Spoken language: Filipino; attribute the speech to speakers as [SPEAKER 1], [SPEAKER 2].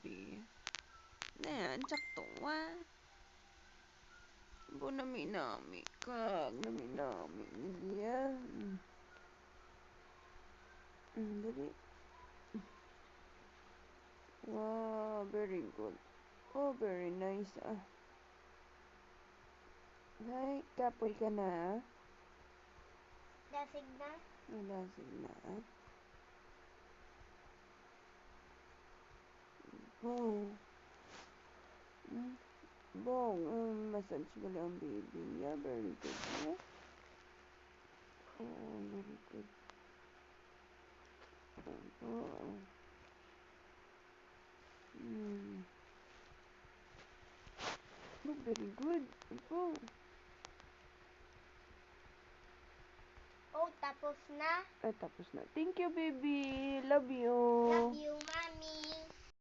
[SPEAKER 1] baby. Ayan, sakto nga. Bo nami-nami ka. Nami-nami. Yan. Dali. Wow, very good. Oh, very nice. Hi, kapoy ka na?
[SPEAKER 2] Dasig na?
[SPEAKER 1] Lasig na. Bong. Bong, massage mo lang, baby. Yeah, very good. Yeah? Oh, very good. Oh. Oh, very good. Oh.
[SPEAKER 2] Oh, tapos na?
[SPEAKER 1] Tapos na. Thank you, baby. Love you.
[SPEAKER 2] Love you, Ma.